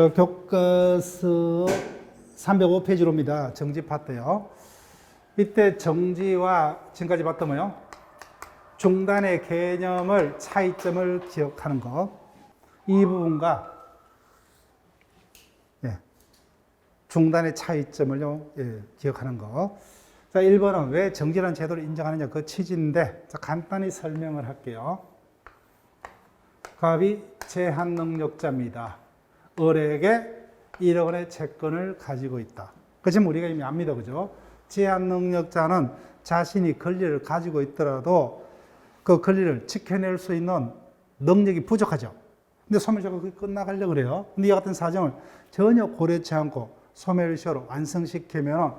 교과서 305페이지로입니다. 정지 파트요. 이때 정지와 지금까지 봤던 뭐요? 중단의 개념을, 차이점을 기억하는 것. 이 부분과 중단의 차이점을요, 기억하는 거. 자, 1번은 왜 정지라는 제도를 인정하느냐, 그 취지인데, 자, 간단히 설명을 할게요. 갑이 제한 능력자입니다. 을에게 1억 원의 채권을 가지고 있다. 그 지금 우리가 이미 압니다. 그죠? 제한 능력자는 자신이 권리를 가지고 있더라도 그 권리를 지켜낼 수 있는 능력이 부족하죠. 근데 소멸시효가 그게 끝나가려고 그래요. 근데 이 같은 사정을 전혀 고려치 않고 소멸시효로 완성시키면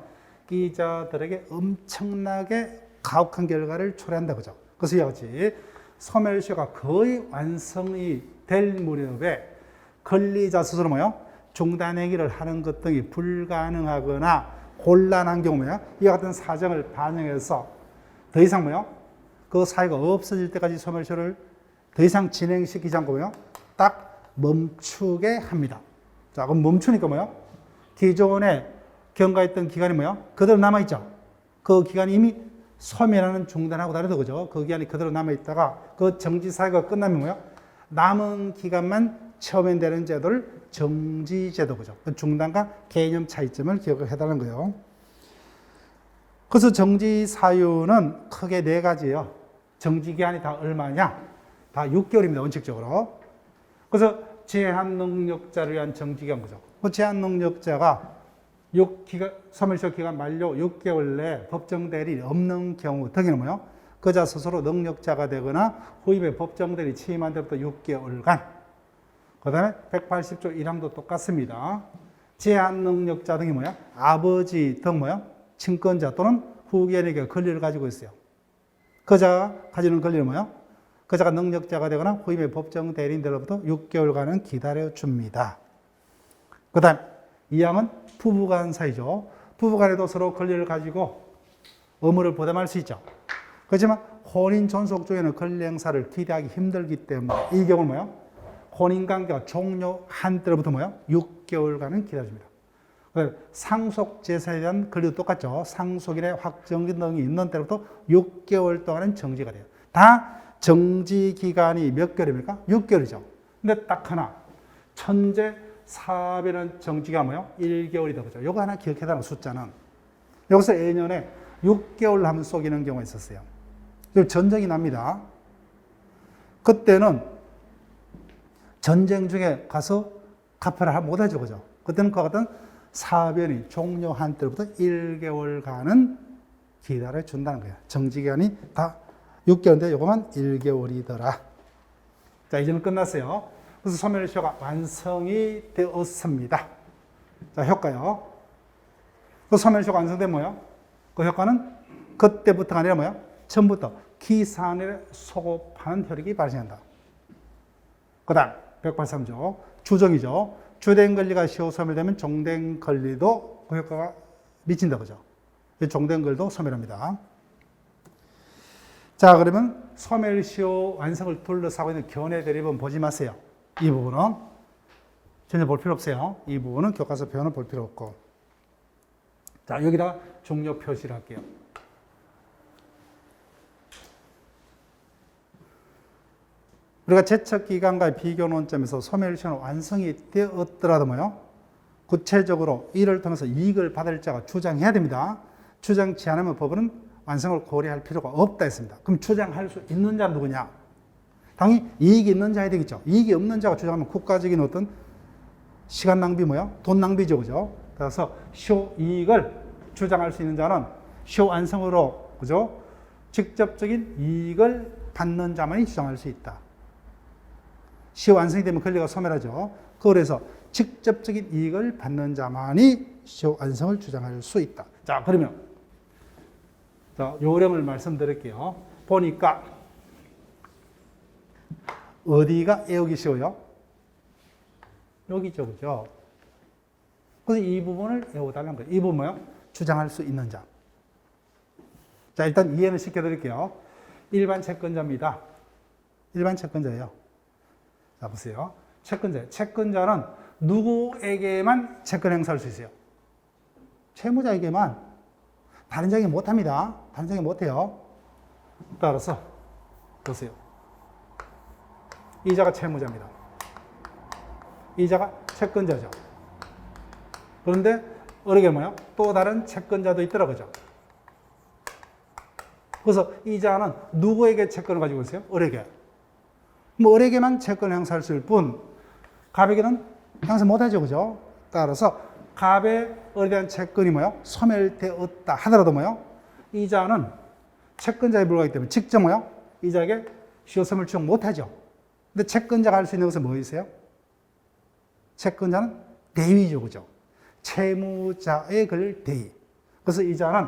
이자들에게 엄청나게 가혹한 결과를 초래한다. 그죠? 그래서 이와 같이 소멸시효가 거의 완성이 될 무렵에 권리자 스스로 뭐요? 중단행위를 하는 것 등이 불가능하거나 곤란한 경우 뭐요? 이와 같은 사정을 반영해서 더 이상 뭐요? 그 사유가 없어질 때까지 소멸시효를 더 이상 진행시키지 않고 뭐요? 딱 멈추게 합니다. 자, 그럼 멈추니까 뭐요? 기존에 경과했던 기간이 뭐요? 그대로 남아있죠. 그 기간이 이미 소멸하는 중단하고 다르다. 그죠? 그 기간이 그대로 남아있다가 그 정지 사유가 끝나면 뭐요? 남은 기간만 처분되는 제도를 정지제도. 그죠? 중단과 개념 차이점을 기억해달라는 거예요. 그래서 정지 사유는 크게 네 가지예요. 정지 기한이 다 얼마냐? 다 6개월입니다. 원칙적으로. 그래서 제한 능력자를 위한 정지 기간. 그죠? 그 제한 능력자가 소멸시효 기간 만료 6개월 내에 법정 대리인이 없는 경우, 특히는 뭐요? 그자 스스로 능력자가 되거나 후임에 법정 대리 취임한 때부터 6개월간. 그 다음에 180조 1항도 똑같습니다. 제한 능력자 등이 뭐야? 아버지 등 뭐야? 친권자 또는 후견에게 권리를 가지고 있어요. 그자가 가지는 권리는 뭐야? 그자가 능력자가 되거나 후임의 법정 대리인들로부터 6개월간은 기다려줍니다. 그 다음, 이 항은 부부간 사이죠. 부부간에도 서로 권리를 가지고 의무를 부담할 수 있죠. 그렇지만 혼인 존속 중에는 권리 행사를 기대하기 힘들기 때문에 이 경우는 뭐예요? 혼인관계가 종료한 때로부터 뭐예요? 6개월간은 기다려줍니다. 상속 재산에 대한 권리도 똑같죠. 상속인의 확정기 등이 있는 때로부터 6개월 동안은 정지가 돼요. 다 정지 기간이 몇 개월입니까? 6개월이죠. 근데 딱 하나, 천재 사별은 정지가 뭐예요? 1개월이다. 그죠? 요거 하나 기억해달라는 숫자는. 여기서 예년에 6개월 하면 속이는 경우가 있었어요. 전쟁이 납니다. 그때는 전쟁 중에 가서 갚아라 못하죠. 그죠? 그때는 그와 같은 사변이 종료한 때부터 1개월간은 기다려준다는 거예요. 정지기간이 다 6개월인데 요거만 1개월이더라. 자, 이제는 끝났어요. 그래서 소멸시효가 완성이 되었습니다. 자, 효과요. 그 소멸시효가 완성되면 뭐예요? 그 효과는 그때부터가 아니라 뭐예요? 처음부터 기산일에 소급하는 효력이 발생한다. 그 다음 183조 주정이죠. 주된 권리가 시효 소멸되면 종된 권리도 그 효과가 미친다. 그죠? 종된 권리도 소멸합니다. 자, 그러면 소멸시효 완성을 둘러싸고 있는 견해 대립은 보지 마세요. 이 부분은 전혀 볼 필요 없어요. 이 부분은 교과서 표현은 볼 필요 없고. 자, 여기다가 종료 표시를 할게요. 우리가 제척기간과의 비교 논점에서 소멸시효는 완성이 되었더라도 뭐요? 구체적으로 이를 통해서 이익을 받을 자가 주장해야 됩니다. 주장치 않으면 법원은 완성을 고려할 필요가 없다 했습니다. 그럼 주장할 수 있는 자는 누구냐? 당연히 이익이 있는 자야 되겠죠. 이익이 없는 자가 주장하면 국가적인 어떤 시간 낭비 뭐야? 돈 낭비죠. 그죠? 그래서 시효 이익을 주장할 수 있는 자는 시효 완성으로 그죠? 직접적인 이익을 받는 자만이 주장할 수 있다. 시효 완성이 되면 권리가 소멸하죠. 그래서 직접적인 이익을 받는 자만이 시효 완성을 주장할 수 있다. 자, 그러면 자, 요령을 말씀드릴게요. 보니까 어디가 애우기 쉬워요? 여기죠, 그죠? 그래서 이 부분을 외워달라는 거예요. 이 부분 뭐요? 주장할 수 있는 자. 자, 일단 이해를 시켜드릴게요. 일반 채권자입니다. 일반 채권자예요. 자, 보세요. 채권자는 누구에게만 채권 행사할 수 있어요? 채무자에게만. 다른 자에게 못합니다. 다른 자에게 못해요. 따라서 보세요. 이자가 채무자입니다. 이자가 채권자죠. 그런데 어렵게 뭐요? 또 다른 채권자도 있더라고요. 그래서 이자는 누구에게 채권을 가지고 있어요? 을에게. 뭐 을에게만 채권을 행사할 수 있을 뿐 갑에게는 행사 못하죠. 그죠? 따라서 갑의 을에 대한 채권이 뭐요? 소멸되었다 하더라도 뭐요? 이자는 채권자에 불과하기 때문에 직접 뭐요? 이자에게 시효소멸 추정 못하죠. 근데 채권자가 할 수 있는 것은 뭐 있어요? 채권자는 대위죠. 그죠? 채무자에 걸릴 대위. 그래서 이자는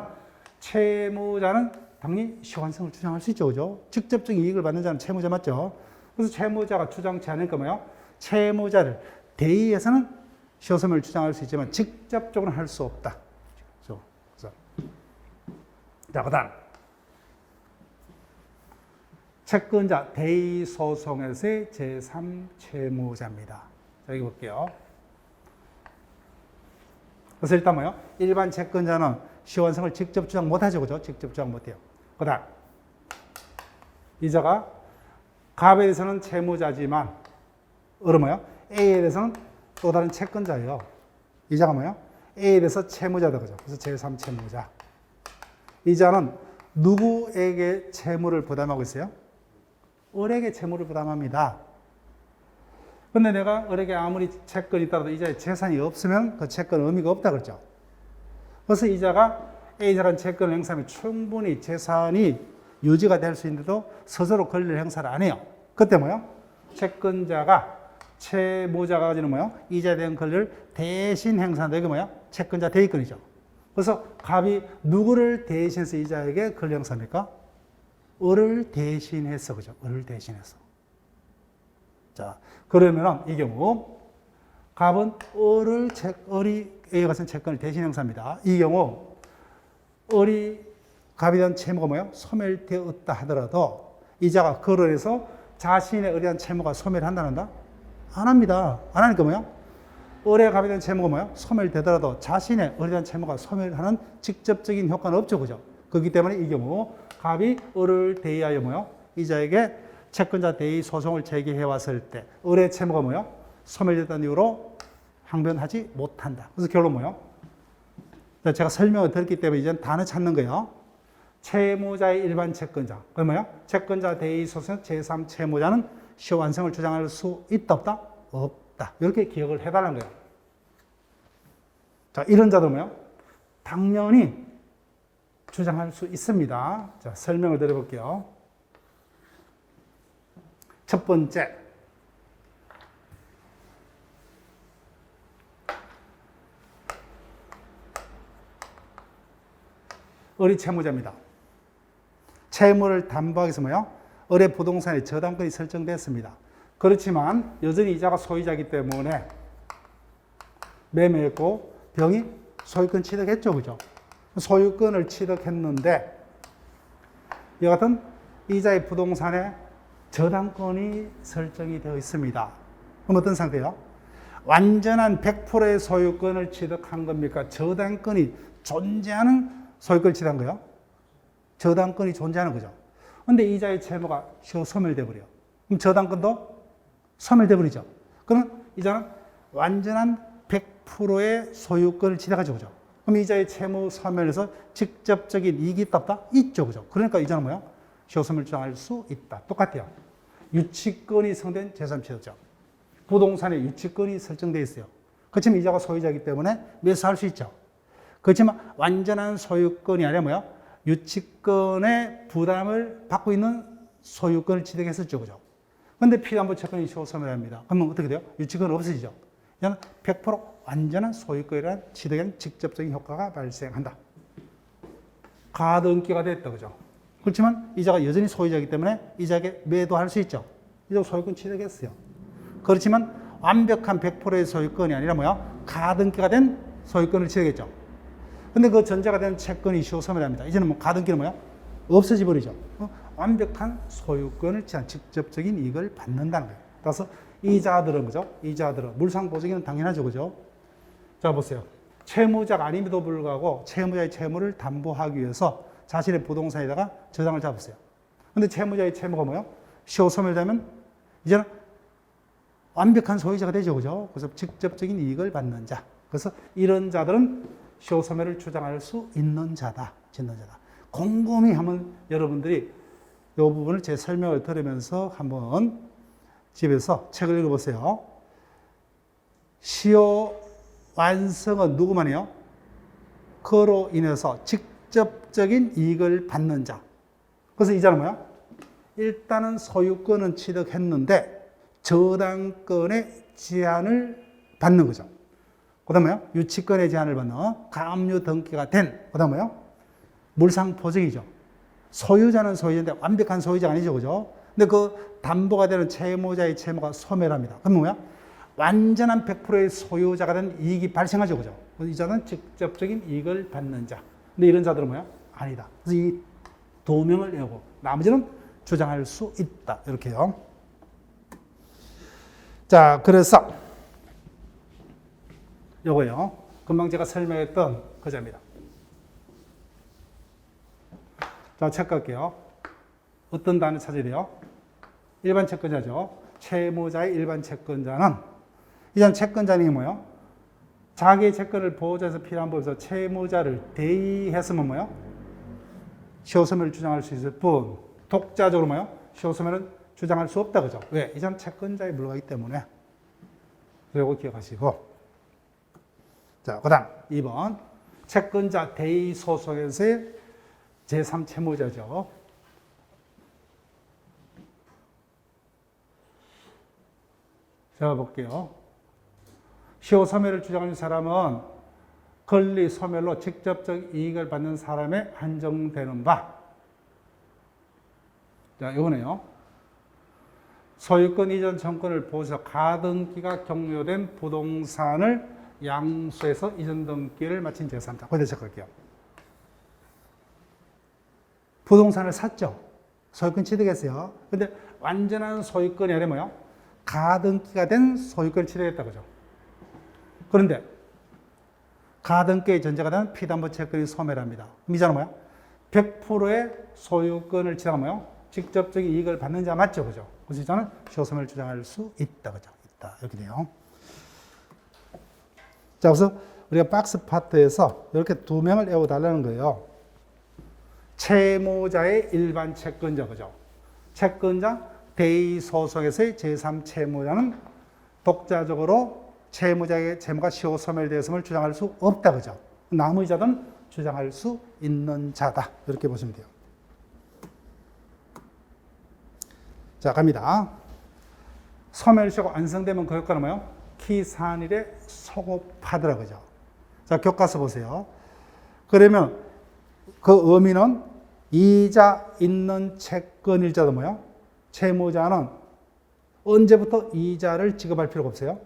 채무자는 당연히 시효환성을 주장할 수 있죠. 그죠? 직접적인 이익을 받는 자는 채무자 맞죠? 그래서 채무자가 주장치 않으니까 뭐요? 채무자를 대위해서는 시효소멸을 주장할 수 있지만 직접적으로는 할 수 없다. 그렇죠? 그래서 자, 그다음 채권자 대위 소송에서의 제3채무자입니다. 자, 여기 볼게요. 그래서 일단 뭐요? 일반 채권자는 시효환성을 직접 주장 못하죠. 그죠? 직접 주장 못해요. 그 다음, 이자가 갑에 대해서는 채무자지만, 을은 뭐요? A에 대해서는 또 다른 채권자예요. 이자가 뭐요? A에 대해서 채무자다. 그죠? 그래서 제3채무자. 이자는 누구에게 채무를 부담하고 있어요? 을에게 채무를 부담합니다. 근데 내가 을에게 아무리 채권이 있더라도 이자에 재산이 없으면 그 채권은 의미가 없다 그랬죠. 그래서 이자가 A자라는 채권을 행사하면 충분히 재산이 유지가 될 수 있는데도 스스로 권리를 행사를 안 해요. 그때 뭐요? 채권자가 채무자가 가지는 뭐요? 이자에 대한 권리를 대신 행사한다. 이게 뭐요? 채권자 대위권이죠. 그래서 갑이 누구를 대신해서 이자에게 권리 행사합니까? 을을 대신해서, 그죠? 을을 대신해서. 자, 그러면 이 경우 갑은 을이 A가 가진 채권을 대신 행사합니다. 이 경우 을이 갑에 대한 채무가 뭐예요? 소멸되었다 하더라도 이자가 그로 해서 자신의 을에 대한 채무가 소멸한다? 안 합니다. 안 하니까 뭐예요? 을의 갑에 대한 채무가 뭐예요? 소멸되더라도 자신의 을에 대한 채무가 소멸하는 직접적인 효과는 없죠. 그죠? 그렇기 때문에 이 경우 갑이 을을 대의하여 뭐예요? 이자에게 채권자 대의 소송을 제기해 왔을 때 을의 채무가 뭐예요? 소멸됐다는 이유로 항변하지 못한다. 그래서 결론 뭐예요? 제가 설명을 드렸기 때문에 이제는 단어 찾는 거예요. 채무자의 일반 채권자. 그럼 뭐예요? 채권자 대의 소송 제3채무자는 시효 완성을 주장할 수 있다 없다? 없다. 이렇게 기억을 해달라는 거예요. 자, 이런 자들 뭐예요? 당연히 주장할 수 있습니다. 자, 설명을 드려볼게요. 첫 번째, 을이 채무자입니다. 채무를 담보하기 위해서 뭐예요? 을의 부동산에 저당권이 설정됐습니다. 그렇지만 여전히 이자가 소유자이기 때문에 매매했고 병이 소유권 취득했죠. 그죠? 소유권을 취득했는데 이와 같은 이자의 부동산에 저당권이 설정이 되어 있습니다. 그럼 어떤 상태예요? 완전한 100%의 소유권을 취득한 겁니까? 저당권이 존재하는 소유권을 취득한 거예요? 저당권이 존재하는 거죠. 근데 이자의 채무가 소멸돼 버려요. 그럼 저당권도 소멸돼 버리죠. 그러면 이자는 완전한 100%의 소유권을 취득하죠. 그죠? 그럼 이자의 채무 소멸에서 직접적인 이익이 있다 없다? 있죠. 그죠? 그러니까 이자는 뭐예요? 시효소멸 주장할 수 있다. 똑같아요. 유치권이 성된 제3채무자. 부동산에 유치권이 설정되어 있어요. 그렇지만 이자가 소유자이기 때문에 매수할 수 있죠. 그렇지만 완전한 소유권이 아니라 뭐야? 유치권의 부담을 받고 있는 소유권을 취득했었죠. 그죠? 근데 피담보 채권이 시효소멸합니다. 그러면 어떻게 돼요? 유치권은 없어지죠. 이는 100% 완전한 소유권이라는 취득에는 직접적인 효과가 발생한다. 가등기가 됐다. 그죠? 그렇지만 이자가 여전히 소유자이기 때문에 이자에게 매도할 수 있죠. 이자 소유권 취득했어요. 그렇지만 완벽한 100%의 소유권이 아니라 뭐야? 가등기가 된 소유권을 취득했죠. 근데 그 전제가 된 채권이 시효소멸합니다. 이제는 뭐 가등기는 뭐야? 없어져 버리죠. 완벽한 소유권을 취한 직접적인 이익을 받는다는 거예요. 따라서 이자들은 그죠? 이자들은 물상보증인은 당연하죠, 그죠? 자 보세요. 채무자가 아님에도 불구하고 채무자의 채무를 담보하기 위해서 자신의 부동산에다가 저장을 잡았어요. 근데 채무자의 채무가 뭐예요? 시효소멸되면 이제는 완벽한 소유자가 되죠, 그죠? 그래서 직접적인 이익을 받는 자. 그래서 이런 자들은 시효소멸을 주장할 수 있는 자다, 짓는 자다. 곰곰이 한번 여러분들이 이 부분을 제 설명을 들으면서 한번 집에서 책을 읽어보세요. 시효 완성은 누구만이요? 그로 인해서 직접적인 이익을 받는 자. 그래서 이 자는 뭐야? 일단은 소유권은 취득했는데 저당권의 제한을 받는 거죠. 그 다음 뭐야? 유치권의 제한을 받는 가압류 등기가 된, 그 다음 뭐야? 물상보증이죠. 소유자는 소유자인데 완벽한 소유자가 아니죠, 그죠? 근데 그 담보가 되는 채무자의 채무가 소멸합니다. 그럼 뭐야? 완전한 100%의 소유자가 된 이익이 발생하죠, 그죠? 이 자는 직접적인 이익을 받는 자. 근데 이런 자들은 뭐야? 아니다. 그래서 이 두 명을 내고 나머지는 주장할 수 있다. 이렇게요. 자, 그래서 요거요. 금방 제가 설명했던 거자입니다. 자, 체크할게요. 어떤 단어 찾아야 돼요? 일반 채권자죠. 채무자의 일반 채권자는 이전 채권자는 뭐예요? 자기의 채권을 보호자에서 필요한 법에서 채무자를 대의했으면 뭐예요? 시효소멸을 주장할 수 있을 뿐 독자적으로 뭐예요? 시효소멸은 주장할 수 없다, 그죠? 왜? 이전 채권자의 물건이기 때문에. 그리고 기억하시고. 자, 그 다음 2번 채권자 대의 소송에서의 제3채무자죠. 제가 볼게요. 시효소멸을 주장하는 사람은 권리 소멸로 직접적 이익을 받는 사람에 한정되는 바. 자, 이거네요. 소유권 이전 청구를 보호해서 가등기가 종료된 부동산을 양수해서 이전 등기를 마친 제3자. 거기다 체크할게요. 부동산을 샀죠. 소유권 취득했어요. 근데 완전한 소유권이 아니라 뭐요? 가등기가 된 소유권을 취득했다, 그죠? 그런데 가등기의 전제가 되는 피담보 채권이 소멸합니다. 그럼 이자는 뭐야? 100%의 소유권을 취득하면 뭐요? 직접적인 이익을 받는 자 맞죠, 그죠? 그래서 이자는 시효소멸을 주장할 수 있다, 그죠? 있다, 이렇게 돼요. 자, 그래서 우리가 박스 파트에서 이렇게 두 명을 외워달라는 거예요. 채무자의 일반 채권자, 그죠? 채권자 대의 소송에서의 제3채무자는 독자적으로 채무자의 채무가 시효소멸되었음을 주장할 수 없다, 그죠? 나머지 자들은 주장할 수 있는 자다. 이렇게 보시면 돼요. 자, 갑니다. 소멸시효가 완성되면 그 효과는 뭐예요? 기산일에 소급하더라, 그죠? 자, 교과서 보세요. 그러면 그 의미는 이자 있는 채권일자도 뭐예요? 채무자는 언제부터 이자를 지급할 필요가 없어요?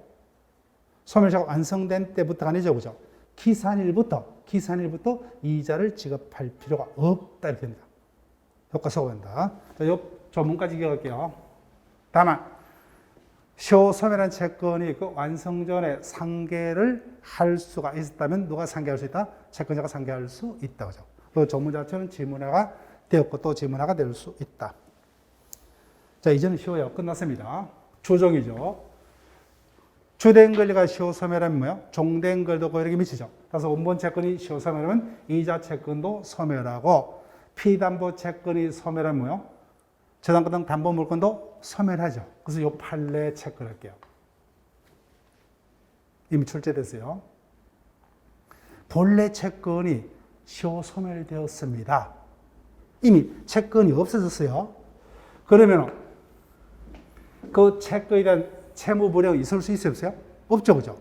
소멸시효가 완성된 때부터가 아니죠, 그죠? 기산일부터 이자를 지급할 필요가 없다, 이렇게 됩니다. 효과서가 된다. 자, 요 조문까지 기억할게요. 다만 시효소멸한 채권이 그 완성 전에 상계를 할 수가 있었다면 누가 상계할 수 있다? 채권자가 상계할 수 있다, 그죠? 또 조문 자체는 지문화가 되었고 또 지문화가 될 수 있다. 자, 이제는 시효가 끝났습니다. 조정이죠. 주된 권리가 시효소멸하면 뭐예요? 종된 권리도 고의력에 미치죠. 따라서 원본 채권이 시효소멸하면 이자 채권도 소멸하고 피담보 채권이 소멸하면 뭐예요? 저당권 등 담보 물권도 소멸하죠. 그래서 이 판례 체크할게요. 이미 출제됐어요. 본래 채권이 시효소멸되었습니다. 이미 채권이 없어졌어요. 그러면 그 채권에 대한 채무 불이익이 있을 수 있어요, 없어요? 없죠, 그죠?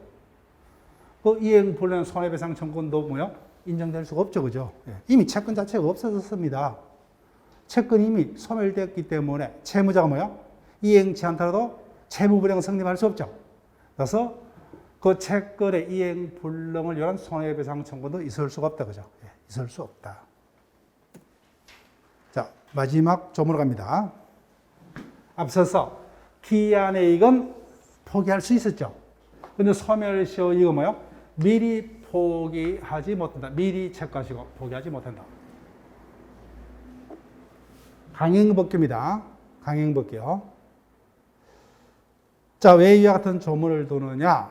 그 이행 불량 손해배상 청구도 뭐요? 인정될 수가 없죠, 그죠? 이미 채권 자체가 없어졌습니다. 채권이 이미 소멸되었기 때문에 채무자가 뭐요? 이행치 않더라도 채무 불이익은 성립할 수 없죠. 그래서 그 채권의 이행 불능을 위한 손해배상 청구도 있을 수가 없다, 그죠? 있을 수 없다. 자, 마지막 조문으로 갑니다. 앞서서 기한의 이익은 포기할 수 있었죠. 근데 소멸시효 이거 뭐요? 미리 포기하지 못한다. 미리 체크하시고 포기하지 못한다. 강행법규입니다. 강행법규. 자, 왜 이와 같은 조문을 두느냐?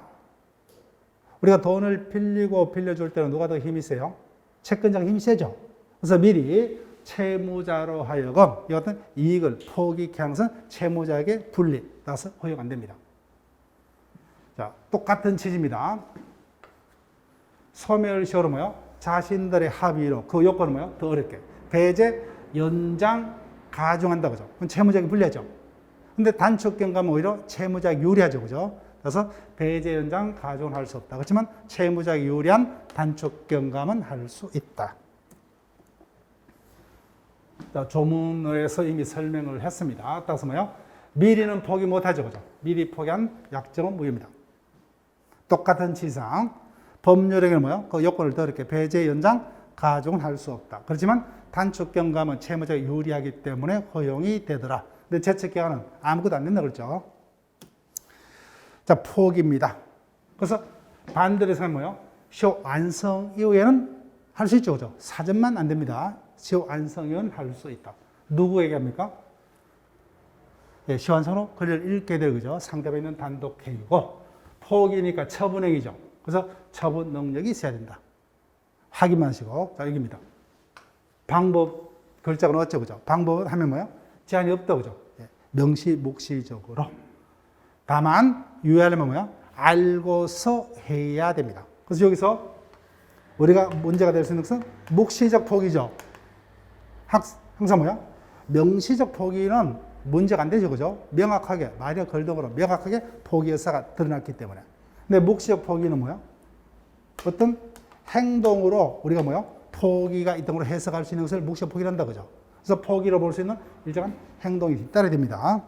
우리가 돈을 빌리고 빌려줄 때는 누가 더 힘이 세요? 채권자가 힘이 세죠. 그래서 미리 채무자로 하여금 이 같은 이익을 포기케 하는 것은 채무자에게 불리, 따라서 허용 안 됩니다. 자, 똑같은 취지입니다. 소멸시효로 뭐요? 자신들의 합의로 그 요건은 뭐요? 더 어렵게 배제, 연장, 가중한다 그죠? 그건 채무자에게 불리하죠. 근데 단축경감은 오히려 채무자에게 유리하죠, 그죠? 그래서 배제, 연장, 가중은 할 수 없다. 그렇지만 채무자에게 유리한 단축경감은 할 수 있다. 자, 조문에서 이미 설명을 했습니다. 따라서 뭐요? 미리는 포기 못하죠, 그죠? 미리 포기한 약정은 무효입니다. 똑같은 지상 법률에게는 뭐요? 그 요건을 더 이렇게 배제, 연장, 가중은 할 수 없다. 그렇지만 단축경감은 채무자에게 유리하기 때문에 허용이 되더라. 근데 제척기간은 아무것도 안 된다 그랬죠. 자, 포기입니다. 그래서 반대로 해서 뭐요? 시효 완성 이후에는 할 수 있죠, 그죠? 사전만 안 됩니다. 시효 완성 이후는 할 수 있다. 누구에게 합니까? 예, 시효 완성으로 권리를 잃게 될 그죠? 상대방에 있는 단독행위고 포기니까 처분행위죠. 그래서 처분 능력이 있어야 된다. 확인만 하시고. 자, 여기입니다. 방법, 글자가 어쩌고, 그죠? 방법은 하면 뭐예요? 제한이 없다, 그죠? 예, 명시, 묵시적으로. 다만, 유의하려면 뭐예요? 알고서 해야 됩니다. 그래서 여기서 우리가 문제가 될 수 있는 것은 묵시적 포기죠. 항상 뭐예요? 명시적 포기는 문제가 안 되죠, 그죠? 명확하게, 말이나 걸등으로 명확하게 포기 의사가 드러났기 때문에. 근데 묵시적 포기는 뭐예요? 어떤 행동으로 우리가 뭐예요? 포기가 있던 걸로 해석할 수 있는 것을 묵시적 포기를 한다, 그죠? 그래서 포기로 볼 수 있는 일정한 행동이 있다야 됩니다.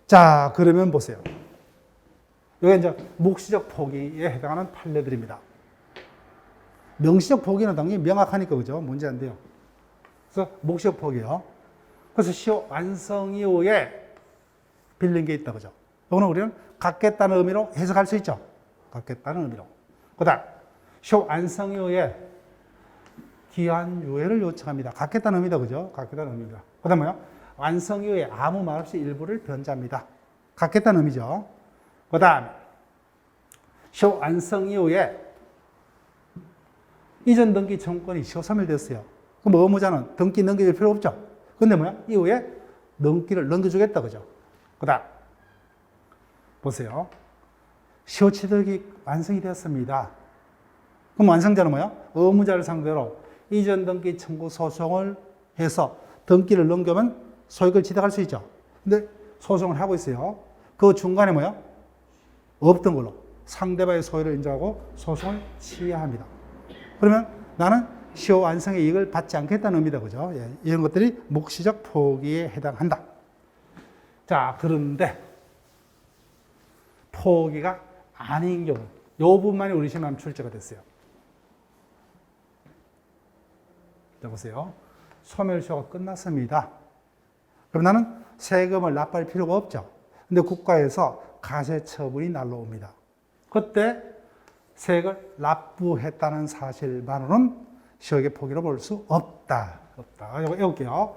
자, 그러면 보세요. 이게 이제 묵시적 포기에 해당하는 판례들입니다. 명시적 포기는 당연히 명확하니까, 그죠? 문제 안 돼요. 그래서 묵시적 포기요. 그래서 시효 완성 이후에 빌린 게 있다, 그죠? 이거는 우리는 갖겠다는 의미로 해석할 수 있죠. 갖겠다는 의미로. 그 다음, 시효 완성 이후에 기한 유예를 요청합니다. 갖겠다는 의미다, 그죠? 갖겠다는 의미입니다. 그 다음 뭐요? 완성 이후에 아무 말 없이 일부를 변제합니다. 갖겠다는 의미죠. 그 다음, 시효 완성 이후에 이전 등기 청구권이 시효 소멸됐어요. 그럼 의무자는 등기 넘겨줄 필요 없죠. 근데 뭐야? 이후에 등기를 넘겨주겠다, 그죠? 그 다음, 보세요. 시효 취득이 완성이 되었습니다. 그럼 완성자는 뭐야? 의무자를 상대로 이전 등기 청구 소송을 해서 등기를 넘겨면 소유권을 취득할 수 있죠. 근데 소송을 하고 있어요. 그 중간에 뭐야? 없던 걸로 상대방의 소유를 인정하고 소송을 취하합니다. 그러면 나는 시효 완성의 이익을 받지 않겠다는 의미다, 그죠? 예, 이런 것들이 묵시적 포기에 해당한다. 자, 그런데 포기가 아닌 경우, 이 부분만이 우리 시험에 출제가 됐어요. 자, 보세요. 소멸시효가 끝났습니다. 그럼 나는 세금을 납부할 필요가 없죠. 근데 국가에서 가세처분이 날라옵니다. 그때 세금을 납부했다는 사실만으로는 시효의 포기로 볼 수 없다. 없다. 이거 외울게요.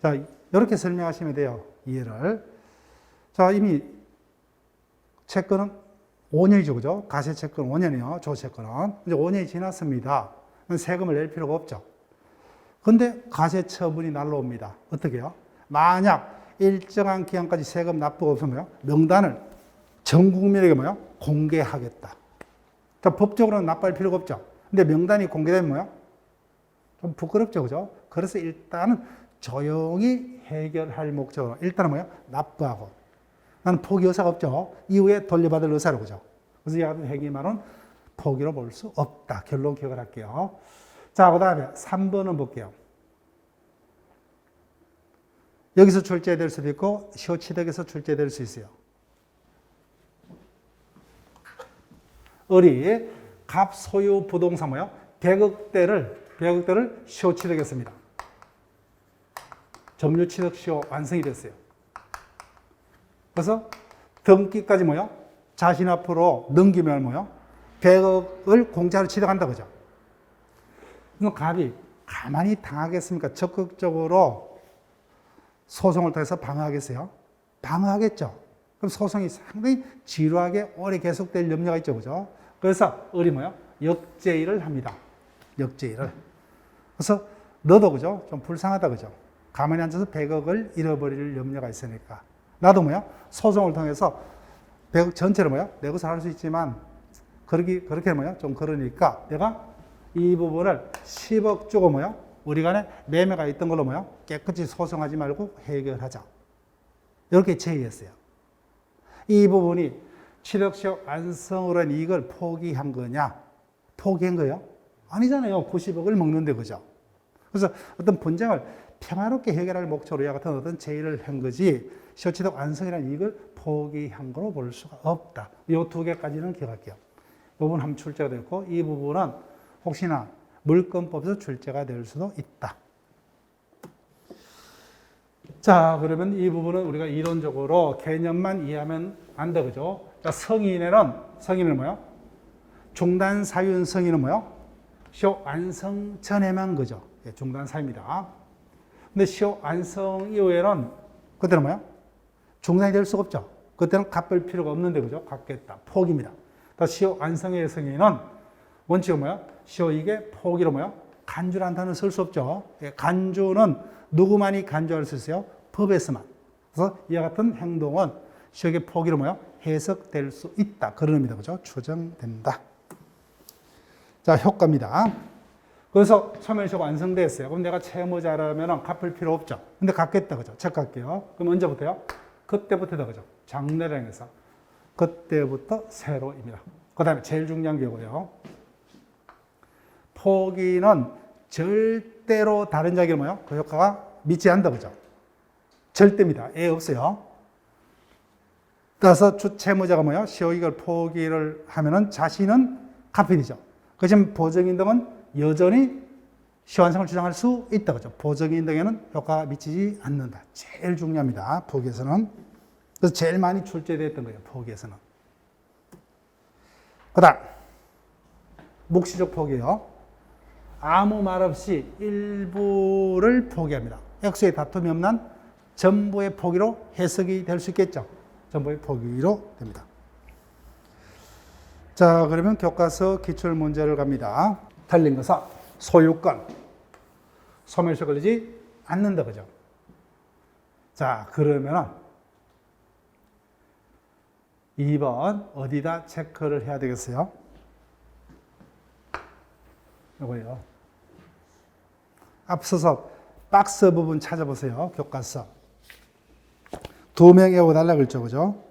자, 이렇게 설명하시면 돼요. 이해를. 자, 이미 채권은 5년이죠, 그죠? 가세채권 5년이요. 조채권은. 이제 5년이 지났습니다. 세금을 낼 필요가 없죠. 근데 가세처분이 날라옵니다. 어떻게 해요? 만약 일정한 기간까지 세금 납부가 없으면 명단을 전 국민에게 뭐요? 공개하겠다. 자, 법적으로는 납부할 필요가 없죠. 근데 명단이 공개되면 뭐요? 좀 부끄럽죠, 그죠? 그래서 일단은 조용히 해결할 목적으로 일단은 뭐요? 납부하고. 나는 포기 의사가 없죠. 이후에 돌려받을 의사로, 그죠? 그래서 이 같은 행위만은 포기로 볼 수 없다. 결론 기억을 할게요. 자, 그 다음에 3번은 볼게요. 여기서 출제될 수도 있고 시효 취득에서 출제될 수 있어요. 을이 갑 소유 부동산 뭐요? 100억대를 시효 취득했습니다. 점유 취득 시효 완성이 됐어요. 그래서 등기까지 뭐요? 자신 앞으로 넘기면 뭐요? 100억을 공짜로 취득한다 그죠? 그럼 갑이 가만히 당하겠습니까? 적극적으로 소송을 통해서 방어하겠어요? 방어하겠죠. 그럼 소송이 상당히 지루하게 오래 계속될 염려가 있죠. 그죠? 그래서 을이 뭐요? 역제의를 합니다. 역제의를. 그래서 너도 그죠? 좀 불쌍하다 그죠? 가만히 앉아서 100억을 잃어버릴 염려가 있으니까. 나도 뭐요? 소송을 통해서 100억 전체를 뭐요? 내고 살 수 있지만 그렇게 뭐요? 좀 그러니까 내가 이 부분을 10억 주고 뭐요? 우리 간에 매매가 있던 걸로 뭐요? 깨끗이 소송하지 말고 해결하자. 이렇게 제의했어요. 이 부분이 취득시효 완성으로 한 이익을 포기한 거냐? 포기한 거예요? 아니잖아요. 90억을 먹는데 그죠? 그래서 어떤 분쟁을 평화롭게 해결할 목적으로 이 같은 어떤 제의를 한 거지 시효취득 완성이라는 이익을 포기한 거로 볼 수가 없다. 이 두 개까지는 기억할게요. 이 부분 한번 출제가 됐고 이 부분은 혹시나 물권법에서 출제가 될 수도 있다. 자, 그러면 이 부분은 우리가 이론적으로 개념만 이해하면 안 돼, 그죠? 자, 성인은 뭐요? 중단 사유인 성인은 뭐요? 시효 완성 전에만 그죠? 예, 중단 사유입니다. 근데 시효 완성 이후에는 그때는 뭐요? 중단이 될 수가 없죠. 그때는 갚을 필요가 없는데 그죠? 갚겠다. 포기입니다. 시효 완성의 성인은 원칙은 뭐요? 시효이익의 포기로 뭐요? 간주라는 단어를 쓸 수 없죠. 예, 간주는 누구만이 간주할 수 있어요? 법에서만. 그래서 이와 같은 행동은 시효의 포기로 뭐요? 해석될 수 있다. 그런 의미다. 그죠? 추정된다. 자, 효과입니다. 그래서 소멸시효가 완성됐어요. 그럼 내가 채무자라면 갚을 필요 없죠. 근데 갚겠다. 그죠? 책 갚게요. 그럼 언제부터요? 그때부터다. 그죠? 장래량에서. 그때부터 새로입니다. 그 다음에 제일 중요한 게고요. 포기는 절대로 다른 자에게 뭐요? 그 효과가 미치지 않는다. 그죠? 절대입니다. 애 없어요. 따라서 주채무자가 뭐요? 시효이익을 포기를 하면은 자신은 갚아야 되죠. 그지만 보정인등은 여전히 시효완성을 주장할 수 있다. 그죠? 보정인등에는 효과가 미치지 않는다. 제일 중요합니다. 포기에서는. 그래서 제일 많이 출제됐던 거예요. 포기에서는. 그 다음, 묵시적 포기요. 아무 말 없이 일부를 포기합니다. 액수의 다툼이 없는 전부의 포기로 해석이 될 수 있겠죠. 전부의 포기로 됩니다. 자, 그러면 교과서 기출문제를 갑니다. 틀린 것은 소유권, 소멸시효 걸리지 않는다. 그죠? 자, 그러면은 2번 어디다 체크를 해야 되겠어요? 이거요. 앞서서 박스 부분 찾아보세요. 교과서. 2명 외워달라 그랬죠. 그죠?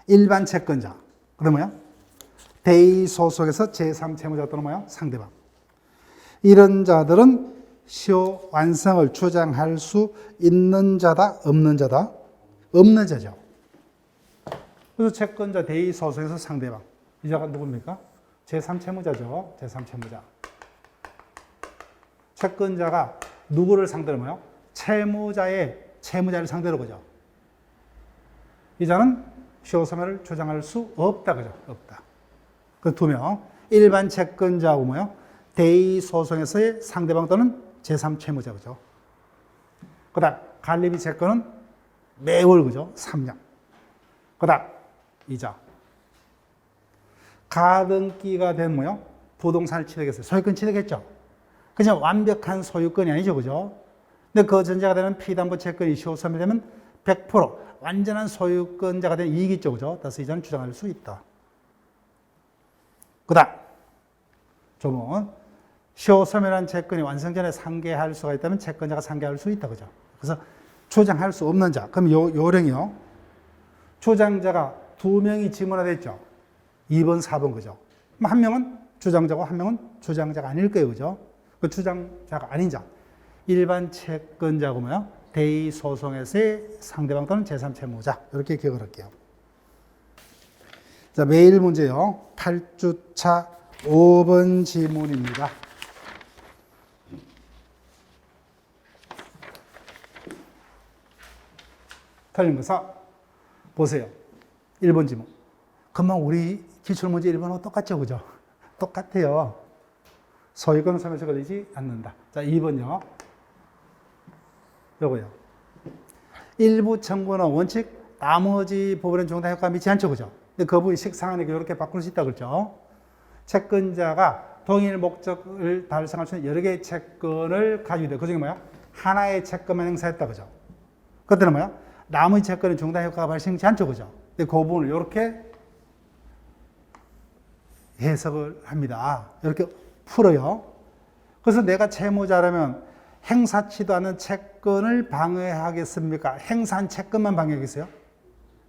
일반 채권자. 그 다음 뭐야? 대의소속에서 제3채무자 또는 뭐야? 상대방. 이런 자들은 시효 완성을 주장할 수 있는 자다? 없는 자다? 없는 자죠. 그래서 채권자 대의소속에서 상대방. 이 자가 누굽니까? 제3채무자죠. 제3채무자. 채권자가 누구를 상대로 뭐요? 채무자를 상대로 그죠? 이 자는 시효소멸을 주장할 수 없다. 그죠? 없다. 그 2명. 일반 채권자하고 뭐요? 대의소송에서의 상대방 또는 제3채무자. 그죠? 그 다음, 관리비 채권은 매월 그죠? 3년. 그 다음, 이자. 가등기가 된 뭐요? 부동산을 취득했어요. 소유권 취득했죠? 그냥 완벽한 소유권이 아니죠. 그죠? 근데 그 전제가 되는 피담보 채권이 시효소멸되면 100% 완전한 소유권자가 된 이익이 있죠. 그죠? 따라서 이자는 주장할 수 있다. 그 다음, 조문. 시효소멸한 채권이 완성 전에 상계할 수가 있다면 채권자가 상계할 수 있다. 그죠? 그래서 주장할 수 없는 자. 그럼 요령이요. 주장자가 2명이 지문화됐죠. 2번, 4번. 그죠? 그럼 한 명은 주장자고 한 명은 주장자가 아닐 거예요. 그죠? 그 주장자가 아닌 자. 일반 채권자고 뭐요? 대의소송에서의 상대방 또는 제3채무자. 이렇게 기억을 할게요. 자, 매일 문제요. 8주차 5번 지문입니다. 틀린 것은 보세요. 1번 지문. 금방 우리 기출문제 1번하고 똑같죠, 그죠? 똑같아요. 소유권 소멸시 걸리지 않는다. 자, 2번요. 요거요. 일부 청구는 원칙, 나머지 부분은 중단 효과가 미치지 않죠, 그죠? 근데 그 부분이 식상하니까 이렇게 바꿀 수 있다, 그렇죠? 채권자가 동일 목적을 달성할 수 있는 여러 개의 채권을 가지고 있다. 그 중에 뭐야? 하나의 채권만 행사했다, 그죠? 그때는 뭐야? 나머지 채권은 중단 효과가 발생하지 않죠, 그죠? 근데 그 부분을 이렇게 해석을 합니다. 이렇게 풀어요. 그래서 내가 채무자라면 행사치도 않은 채권을 방해하겠습니까? 행사한 채권만 방해하겠어요?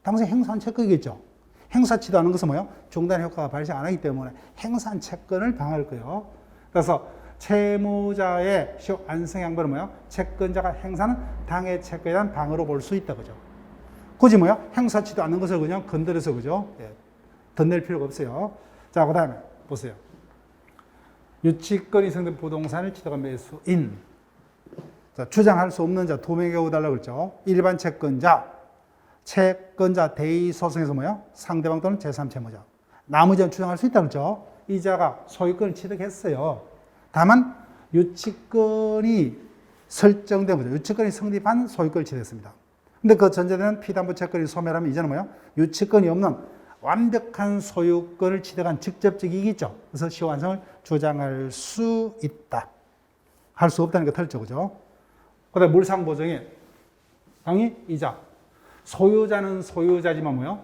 당연히 행사한 채권이겠죠. 행사치도 않은 것은 뭐예요? 중단 효과가 발생 안 하기 때문에 행사한 채권을 방해할 거예요. 그래서 채무자의 완성 양보는 뭐예요? 채권자가 행사하는 당해 채권에 대한 방어로 볼 수 있다, 그죠? 굳이 뭐예요? 행사치도 않는 것을 그냥 건드려서, 그죠? 예. 덧낼 필요가 없어요. 자, 그 다음에 보세요. 유치권이 생긴 부동산을 취득한 매수인. 자, 주장할 수 없는 자 두 명의 경우 달라고 그랬죠. 일반 채권자, 채권자 대의 소송에서 뭐예요? 상대방 또는 제3채무자. 나머지는 주장할 수 있다고 그랬죠. 이자가 소유권을 취득했어요. 다만 유치권이 설정된 거죠. 유치권이 성립한 소유권을 취득했습니다. 근데 그 전제되는 피담보 채권이 소멸하면 이제는 뭐예요? 유치권이 없는 완벽한 소유권을 취득한 직접적 이익이죠. 그래서 시효완성을 주장할 수 있다. 할 수 없다는 게 틀렸죠, 그죠? 그 다음에 물상보증이 당연히 이자. 소유자는 소유자지만 뭐요?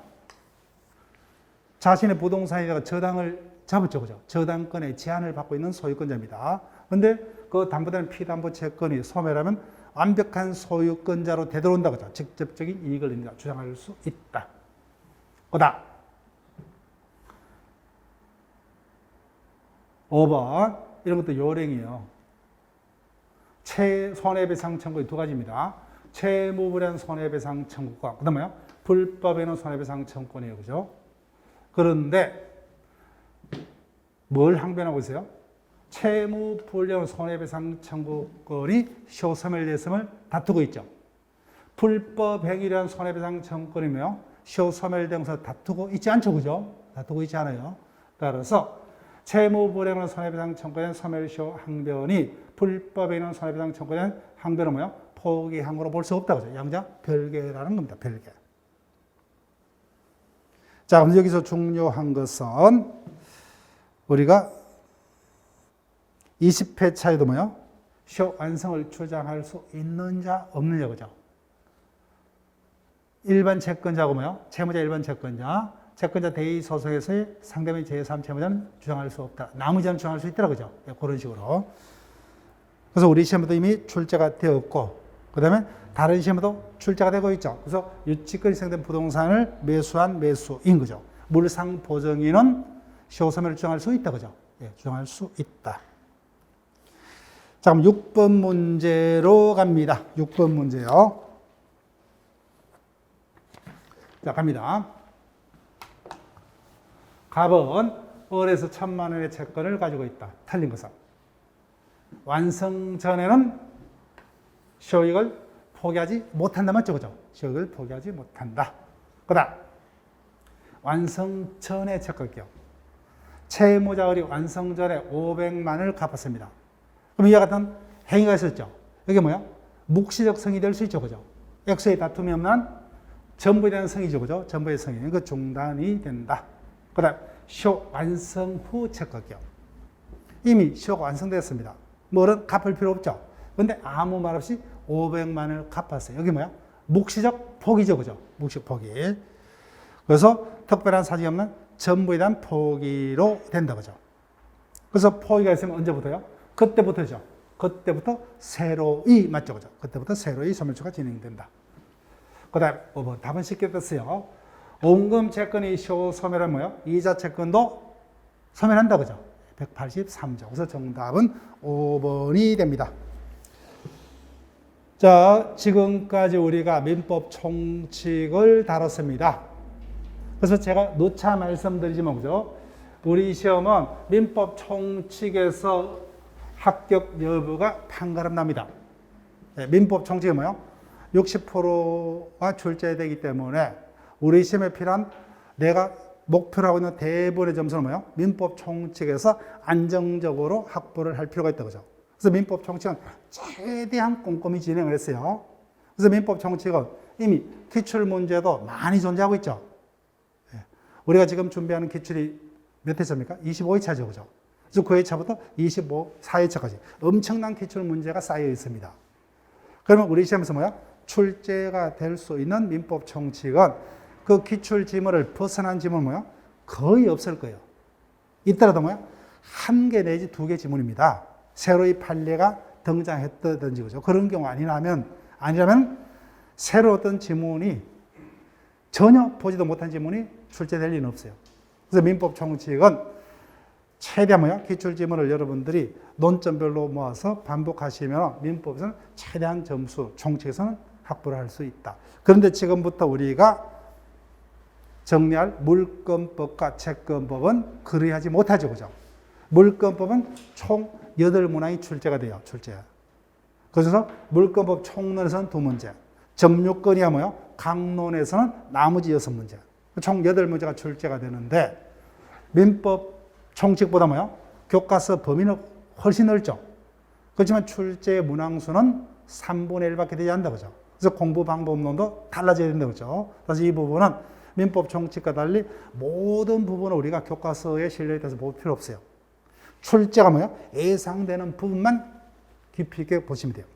자신의 부동산에다가 저당을 잡았죠, 그죠? 저당권의 제한을 받고 있는 소유권자입니다. 그런데 그 담보되는 피담보 채권이 소멸하면 완벽한 소유권자로 되돌아온다, 그죠? 직접적인 이익을 주장할 수 있다. 그다음 5번 이런 것도 요령이에요. 손해배상 청구의 두 가지입니다. 채무불이한 손해배상 청구권, 그 다음에 불법에는 손해배상 청구권이에요, 그죠? 그런데 뭘 항변하고 있어요? 채무불이한 손해배상 청구권이 시효소멸됐음을 다투고 있죠. 불법행위란 손해배상 청구권이며 시효소멸된 것을 다투고 있지 않죠, 그죠? 다투고 있지 않아요. 따라서 채무불이한 손해배상 청구에 대한 소멸시효 항변이 불법에 있는 손해배상 청구에 대한 항변은 뭐예요? 포기한 거로 볼 수 없다고 하죠. 양자 별개라는 겁니다. 별개. 자, 그럼 여기서 중요한 것은 우리가 20회 차에도 뭐예요? 시효 완성을 주장할 수 있느냐 없느냐, 그죠? 일반 채권자고 뭐예요? 채무자 일반 채권자, 채권자 대의 소송에서의 상대방의 제3채무자는 주장할 수 없다. 나머지는 주장할 수 있더라, 그죠? 그런 식으로. 그래서 우리 시험에도 이미 출제가 되었고, 그 다음에 다른 시험에도 출제가 되고 있죠. 그래서 유치권이 생긴 부동산을 매수한 매수인 거죠. 물상 보증인은 시효소멸을 주장할 수 있다, 그죠? 예, 주장할 수 있다. 자, 그럼 6번 문제로 갑니다. 6번 문제요. 자, 갑니다. 갑은 을에서 1,000만 원의 채권을 가지고 있다. 틀린 것은 완성 전에는 시효이익을 포기하지 못한다. 맞죠? 그죠? 시효이익을 포기하지 못한다. 그 다음 완성 전의 채권기요. 채무자 을이 완성 전에 500만 원을 갚았습니다. 그럼 이와 같은 행위가 있었죠. 이게 뭐야? 묵시적 성이 될 수 있죠. 그죠? 액수의 다툼이 없는 전부에 대한 성이죠. 그죠? 전부의 성이. 그 중단이 된다. 그 다음 시효 완성 후 채권기요. 이미 시효가 완성됐습니다. 뭐는 갚을 필요 없죠. 근데 아무 말 없이 500만 원을 갚았어요. 여기 뭐야? 묵시적 포기죠. 그죠? 묵시적 포기. 그래서 특별한 사정이 없는 전부에 대한 포기로 된다. 그죠? 그래서 포기가 있으면 언제부터요? 그때부터죠. 그때부터 새로이, 맞죠? 그죠? 그때부터 새로이 소멸초가 진행된다. 그 다음 5번. 답은 쉽게 떴어요. 원금 채권이 시효 소멸하면 뭐예요? 이자 채권도 소멸한다. 그죠? 183조. 그래서 정답은 5번이 됩니다. 자, 지금까지 우리가 민법 총칙을 다뤘습니다. 그래서 제가 누차 말씀드리지만, 그죠? 우리 시험은 민법 총칙에서 합격 여부가 판가름 납니다. 네, 민법 총칙이 뭐예요? 60%가 출제되기 때문에 우리 시험에 필요한 내가 목표로 하고 있는 대부분의 점수는 뭐예요? 민법 총칙에서 안정적으로 확보를 할 필요가 있다. 그죠? 그래서 민법 총칙은 최대한 꼼꼼히 진행을 했어요. 그래서 민법 총칙은 이미 기출 문제도 많이 존재하고 있죠. 우리가 지금 준비하는 기출이 몇 회차입니까? 25회차죠. 그죠? 그래서 9회차부터 4회차까지 엄청난 기출 문제가 쌓여 있습니다. 그러면 우리 시험에서 뭐야? 출제가 될 수 있는 민법 총칙은 그 기출 지문을 벗어난 지문은 뭐야? 거의 없을 거예요. 있더라도 뭐야? 1개 내지 2개 지문입니다. 새로이 판례가 등장했다든지, 그죠? 그런 경우 아니라면 새로 어떤 지문이 전혀 보지도 못한 지문이 출제될 리는 없어요. 그래서 민법 총칙은 최대한 뭐야? 기출 지문을 여러분들이 논점별로 모아서 반복하시면 민법에서는 최대한 점수, 총칙에서는 확보를 할 수 있다. 그런데 지금부터 우리가 정리할 물권법과 채권법은 그리하지 못하죠. 그죠? 물권법은 총 8문항이 출제가 돼요. 출제. 그래서 물권법 총론에서는 2문제. 점유권이야 뭐요? 강론에서는 나머지 6문제. 총 8문제가 출제가 되는데 민법 총칙보다 뭐요? 교과서 범위는 훨씬 넓죠. 그렇지만 출제 문항수는 3분의 1밖에 되지 않는다. 그죠? 그래서 공부 방법론도 달라져야 된다. 그죠? 그래서 이 부분은 민법 총칙과 달리 모든 부분을 우리가 교과서에 실려에 대해서 볼 필요 없어요. 출제가 뭐야? 예상되는 부분만 깊이 있게 보시면 돼요.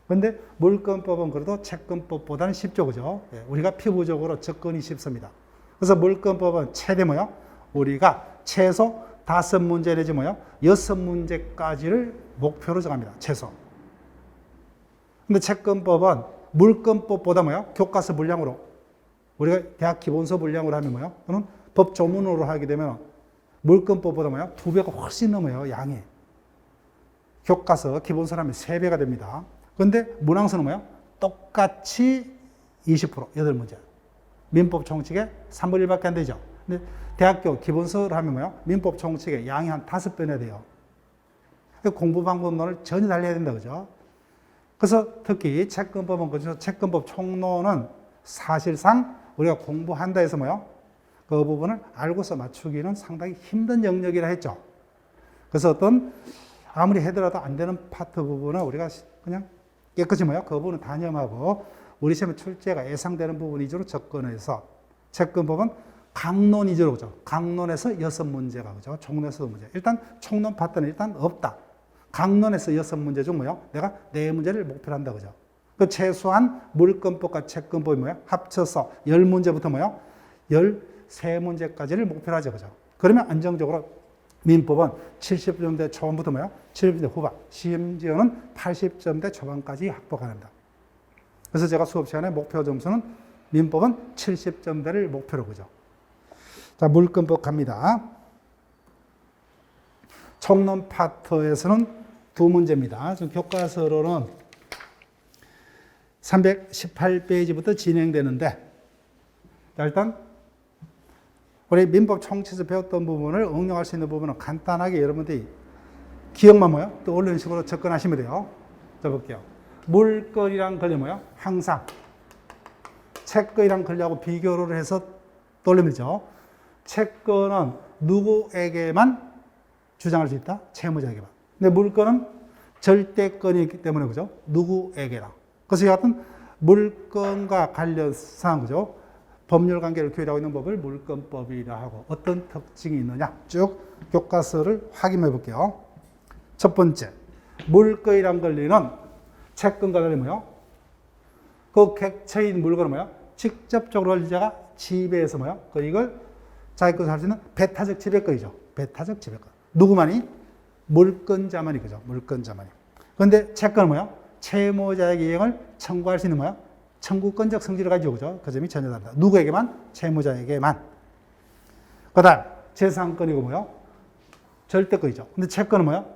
그런데 물권법은 그래도 채권법보다는 쉽죠. 그죠? 우리가 피부적으로 접근이 쉽습니다. 그래서 물권법은 최대 뭐야? 우리가 최소 5문제 내지 뭐야? 6문제까지를 목표로 정합니다. 최소. 근데 채권법은 물권법보다 뭐야? 교과서 분량으로 우리가 대학 기본서 분량으로 하면 뭐예요? 또는 법 조문으로 하게 되면 물권법보다 뭐예요? 2배가 훨씬 넘어요, 양이. 교과서 기본서로 하면 3배가 됩니다. 그런데 문항서는 뭐예요? 똑같이 20%, 8문제. 민법 총칙의 3분의 1밖에 안 되죠. 근데 대학교 기본서로 하면 뭐예요? 민법 총칙의 양이 한 5배나 돼요. 공부 방법론을 전혀 달려야 된다, 그죠? 그래서 특히 채권법은 그래서 채권법 총론은 사실상 우리가 공부한다 해서 뭐요? 그 부분을 알고서 맞추기는 상당히 힘든 영역이라 했죠. 그래서 어떤 아무리 해더라도 안 되는 파트 부분은 우리가 그냥 깨끗이 뭐요? 그 부분은 단념하고 우리 시험에 출제가 예상되는 부분 위주로 접근해서 채권법은 강론 위주로 그죠? 강론에서 6문제가 그죠? 총론에서 2문제. 일단 총론 파트는 일단 없다. 강론에서 6문제 중 뭐요? 내가 4문제를 목표로 한다 그죠? 그 최소한 물권법과 채권법이 뭐야? 합쳐서 10문제부터 뭐야? 13문제까지를 목표로 하죠. 그죠? 그러면 안정적으로 민법은 70점대 초반부터 뭐야? 70점대 후반, 심지어는 80점대 초반까지 확보가 된다. 그래서 제가 수업 시간에 목표 점수는 민법은 70점대를 목표로 그죠? 자, 물권법 갑니다. 총론 파트에서는 2문제입니다. 지금 교과서로는 318페이지부터 진행되는데, 자, 일단 우리 민법 총칙에서 배웠던 부분을 응용할 수 있는 부분은 간단하게 여러분들이 기억만 뭐요? 떠올리는 식으로 접근하시면 돼요. 자, 볼게요. 물건이랑 권리 뭐요? 항상 채권이랑 권리하고 비교를 해서 떠올리면 되죠. 채권은 누구에게만 주장할 수 있다? 채무자에게만. 근데 물건은 절대권이기 때문에 그죠? 누구에게나. 그래서 이 같은 물건과 관련상 그죠? 법률 관계를 규율하고 있는 법을 물권법이라 하고 어떤 특징이 있느냐 쭉 교과서를 확인해 볼게요. 첫 번째, 물건이란 권리는 채권과 달리 뭐요? 그 객체인 물건은 뭐요? 직접적으로 권리자가 지배해서 뭐요? 이걸 자기 것을 할 수 있는 배타적 지배권이죠. 배타적 지배권. 누구만이? 물건자만이 그죠? 물건자만이. 그런데 채권은 뭐요? 채무자에게 이행을 청구할 수 있는 뭐야? 청구권적 성질을 가지고 그죠? 그 점이 전혀 다르다. 누구에게만? 채무자에게만. 그 다음 재산권이고 뭐요? 절대권이죠. 근데 채권은 뭐요?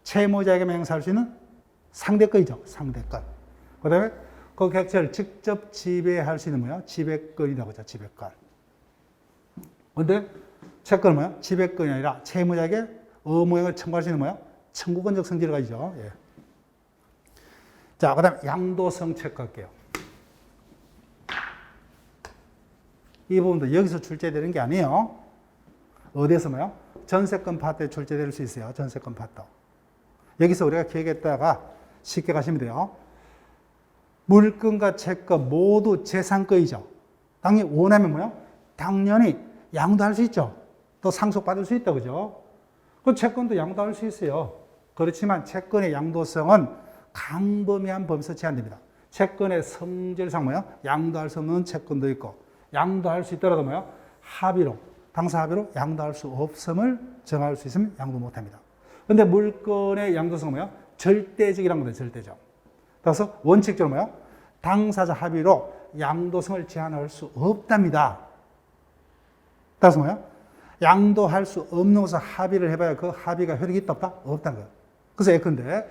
채무자에게만 행사할 수 있는 상대권이죠. 상대권. 그 다음에 그 객체를 직접 지배할 수 있는 뭐야? 지배권이라고 하죠. 지배권. 근데 채권은 뭐야? 지배권이 아니라 채무자에게 의무행을 청구할 수 있는 뭐야? 청구권적 성질을 가지죠. 예. 자, 그 다음에 양도성 채권 할게요. 이 부분도 여기서 출제되는 게 아니에요. 어디에서 뭐요? 전세권 파트에 출제될 수 있어요. 전세권 파트. 여기서 우리가 기억했다가 쉽게 가시면 돼요. 물건과 채권 모두 재산권이죠. 당연히 원하면 뭐요? 당연히 양도할 수 있죠. 또 상속받을 수 있다, 그죠? 그 채권도 양도할 수 있어요. 그렇지만 채권의 양도성은 광범위한 범위에서 제한됩니다. 채권의 성질상 뭐요? 양도할 수 없는 채권도 있고, 양도할 수 있더라도 뭐요? 합의로, 당사 합의로 양도할 수 없음을 정할 수 있으면 양도 못 합니다. 근데 물건의 양도성은 뭐요? 절대적이라는 거예요, 절대적. 그래서 원칙적으로 뭐요? 당사자 합의로 양도성을 제한할 수 없답니다. 따라서 뭐요? 양도할 수 없는 것을 합의를 해봐야 그 합의가 효력이 있다 없다? 없다는 거예요. 그래서 예컨대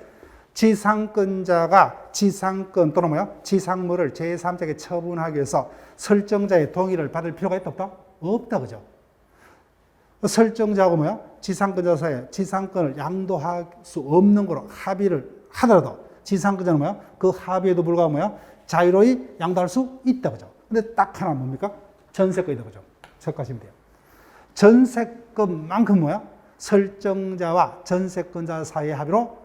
지상권자가 지상권 또는 뭐요? 지상물을 제3자에게 처분하기 위해서 설정자의 동의를 받을 필요가 있다 없다? 없다, 그죠? 설정자하고 뭐요? 지상권자 사이에 지상권을 양도할 수 없는 거로 합의를 하더라도 지상권자는 뭐요? 그 합의에도 불구하고 뭐요? 자유로이 양도할 수 있다, 그죠? 근데 딱 하나 뭡니까? 전세권이다, 그죠? 적하시면 돼요. 전세권만큼 뭐야? 설정자와 전세권자 사이의 합의로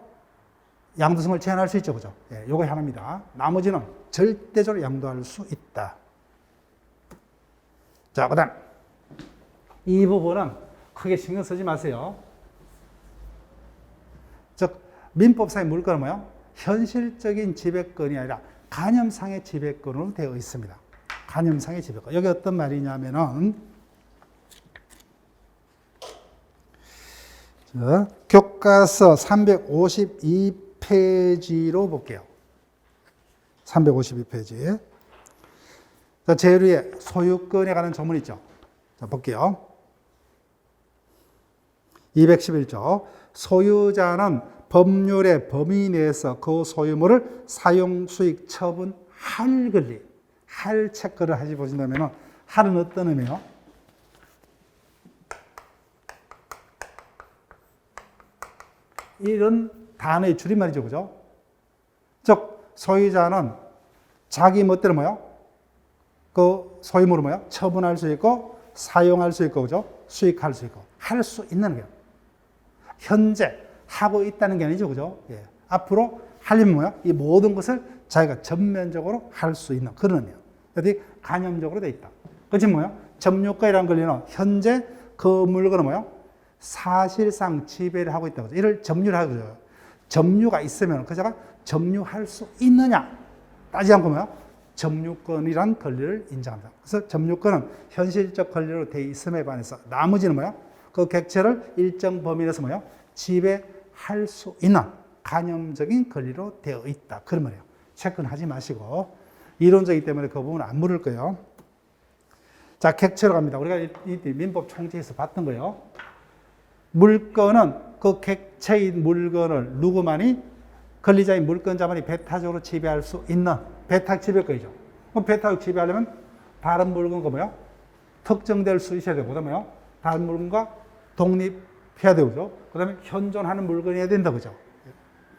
양도성을 제한할 수 있죠, 그죠? 예, 요거 하나입니다. 나머지는 절대적으로 양도할 수 있다. 자, 그 다음. 이 부분은 크게 신경 쓰지 마세요. 즉, 민법상의 물건은 뭐야? 현실적인 지배권이 아니라 간념상의 지배권으로 되어 있습니다. 간념상의 지배권. 여기 어떤 말이냐면은, 자, 교과서 352페이지로 볼게요. 352페이지. 자, 제일 위에 소유권에 관한 조문 있죠. 자, 볼게요. 211조. 소유자는 법률의 범위 내에서 그 소유물을 사용, 수익, 처분할 권리, 할 채권을 하시 보신다면, 할은 어떤 의미예요? 이런 단어의 줄임말이죠, 그죠? 즉, 소유자는 자기 멋대로 뭐요? 그 소유물을 뭐요? 처분할 수 있고, 사용할 수 있고, 그죠? 수익할 수 있고, 할 수 있는 거예요. 현재 하고 있다는 게 아니죠, 그죠? 예. 앞으로 하려면 뭐야? 이 모든 것을 자기가 전면적으로 할 수 있는 그런 의미예요. 여기 간접적으로 돼 있다. 그렇지 뭐야? 점유권이라는 권리는 현재 그 물건은 뭐야? 사실상 지배를 하고 있다고. 이를 점유를 하거든요. 점유가 있으면 그자가 점유할 수 있느냐? 따지지 않고 뭐야? 점유권이란 권리를 인정한다. 그래서 점유권은 현실적 권리로 돼 있음에 반해서 나머지는 뭐야? 그 객체를 일정 범위 내에서 뭐야? 지배할 수 있는 간접적인 권리로 되어 있다. 그런 말이에요. 채권하지 마시고 이론적이기 때문에 그 부분은 안 물을 거예요. 자, 객체로 갑니다. 우리가 이 민법 총칙에서 봤던 거예요. 물건은 그 객체인 물건을 누구만이 권리자인 물건자만이 배타적으로 지배할 수 있는 배탁 지배권이죠. 그럼 배탁 지배하려면 다른 물건과 뭐야? 특정될 수 있어야 되고, 그다음에 뭐야? 다른 물건과 독립해야 되고, 그죠? 그다음에 현존하는 물건이어야 된다, 그죠?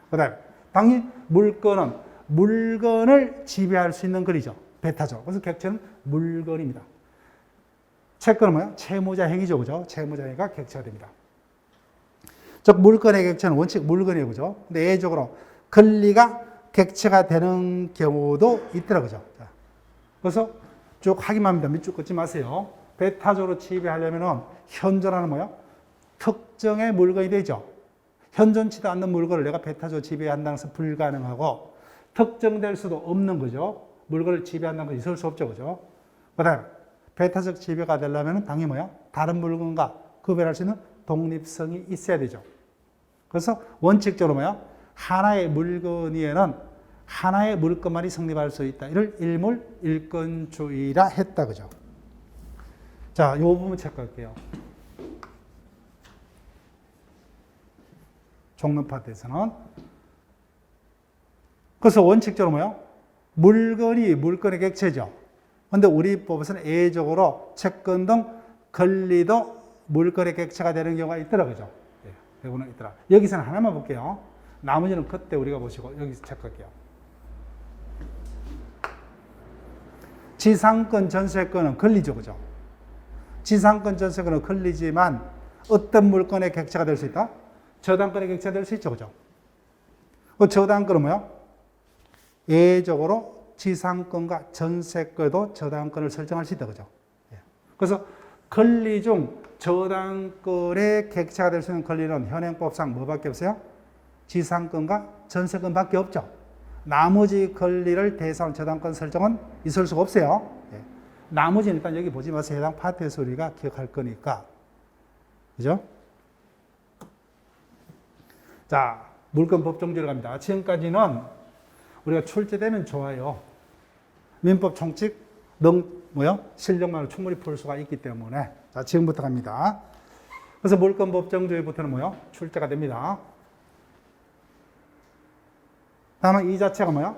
그다음에 당연히 물건은 물건을 지배할 수 있는 권리죠. 배타적. 그래서 객체는 물건입니다. 채권은 뭐야? 채무자 행위죠, 그죠? 채무자 행위가 객체가 됩니다. 즉 물건의 객체는 원칙 물건이에요, 그죠? 근데 예외적으로 권리가 객체가 되는 경우도 있더라고요. 자, 그래서 쭉 하기만 합니다. 밑줄 긋지 마세요. 배타적으로 지배하려면 현존하는 뭐야? 특정의 물건이 되죠. 현존치도 않는 물건을 내가 배타적으로 지배한다는 것은 불가능하고 특정될 수도 없는 거죠. 물건을 지배한다는 건 있을 수 없죠, 그죠? 그 다음에 배타적 지배가 되려면 당연히 뭐야? 다른 물건과 구별할 수 있는 독립성이 있어야 되죠. 그래서 원칙적으로 뭐야? 하나의 물건위에는 하나의 물건만이 성립할 수 있다. 이를 일물 일건주의라 했다, 그죠? 자, 이 부분 체크할게요. 종론 파트에서는. 그래서 원칙적으로 뭐야? 물건이 물건의 객체죠. 근데 우리 법에서는 예외적으로 채권 등 권리도 물건의 객체가 되는 경우가 있더라고요. 예, 대부분 있더라. 여기서는 하나만 볼게요. 나머지는 그때 우리가 보시고 여기서 체크할게요. 지상권, 전세권은 권리죠, 그죠? 지상권, 전세권은 권리지만 어떤 물건의 객체가 될 수 있다? 저당권의 객체가 될 수 있죠, 그죠? 그 저당권은 뭐야? 예외적으로 지상권과 전세권도 저당권을 설정할 수 있다, 그죠? 그래서 권리 중 저당권의 객체가 될 수 있는 권리는 현행법상 뭐밖에 없어요? 지상권과 전세권밖에 없죠. 나머지 권리를 대상 저당권 설정은 있을 수가 없어요. 나머지는 일단 여기 보지 마세요. 해당 파트에서 우리가 기억할 거니까. 그죠? 자, 물권 법정지로 갑니다. 지금까지는 우리가 출제되면 좋아요. 민법 총칙 실력만으로 충분히 풀 수가 있기 때문에. 자, 지금부터 갑니다. 그래서 물권 법정지부터는 출제가 됩니다. 다만 이 자체가